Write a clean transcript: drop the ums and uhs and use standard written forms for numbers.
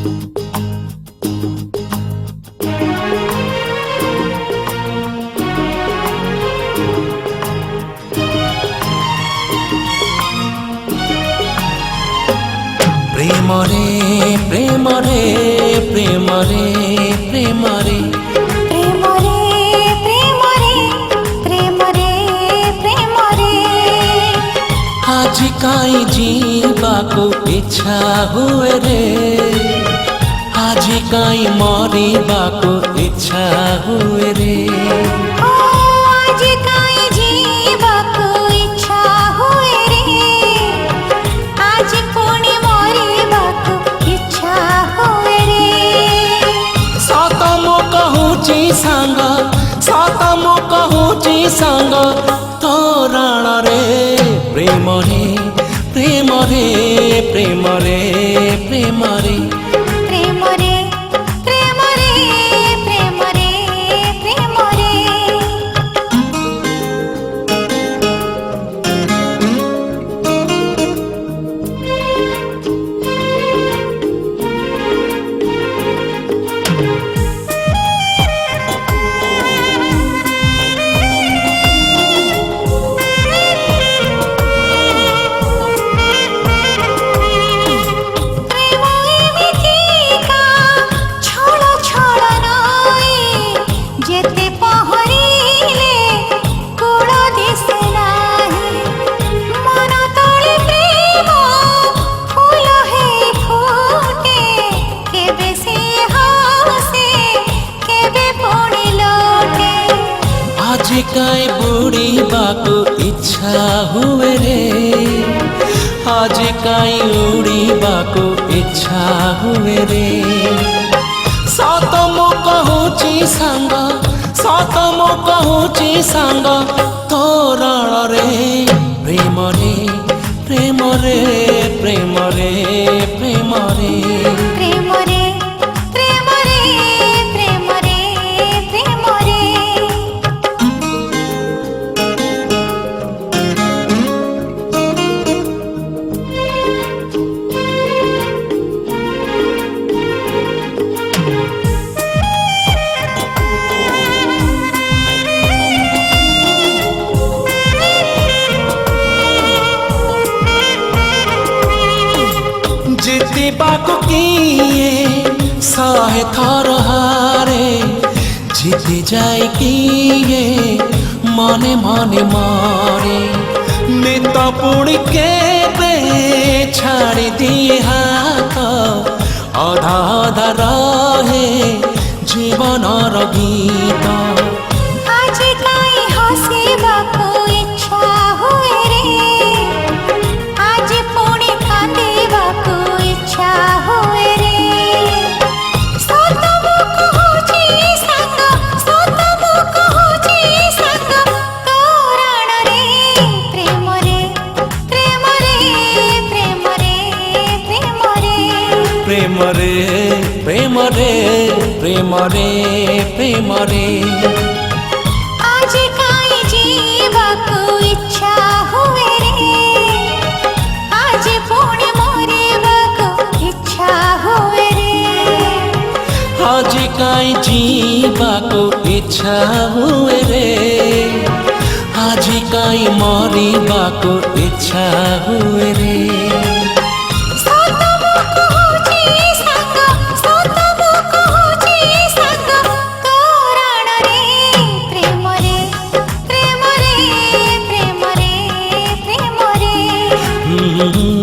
प्रेम रे प्रेम रे प्रेम रे प्रेम रे प्रेम रे प्रेम रे प्रेम रे प्रेम रे आज काई जीवाको इच्छा हुए रे आज काई मरिबाको इच्छा हुए रे आज काई जीवाको इच्छा हुए रे आज पुणी मरिबाको इच्छा हुए रे सत मो कहूची सांग सत मो कहूची सांग तोरण रे प्रेम रे प्रेम रे प्रेम रे प्रेम रे प्रेम रे प्रेम रे प्रेम रे प्रेम रे काई बुड़ीबाको इच्छा हुए रे आज काई उड़ीबाको इच्छा हुए रे सत मो कहूची सांग सत मो कहूची सांग तोरण रे प्रेम रे प्रेम रे प्रेम रे प्रेम रे प्रेम रे प्रेम रे प्रेम रे प्रेम रे जीतिबाको किए सहे थर हारे जीति जाए किए मने मने मारे मित पुणी केबे छाड़ी दिए हाथ अधा अधा रहे जीवनर गीत आज काई हसिबाको इच्छा हुए रे आज पुणी कांदिबाको इच्छा हुए रे सत मो कहूची सांग सत मो कहूची सांग तोरण रे प्रेम रे प्रेम रे प्रेम रे प्रेम रे प्रेम रे प्रेम रे प्रेम रे प्रेम रे आज काई जीवाको इच्छा हुए रे आज पुणी मरिबाको इच्छा हुए रे आज काई जीवाको इच्छा हुए रे आज काई मरिबाको इच्छा हुए रे सत मो कहूची सांग सत मो कहूची सांग तोरण रे प्रेम रे प्रेम रे प्रेम रे प्रेम रे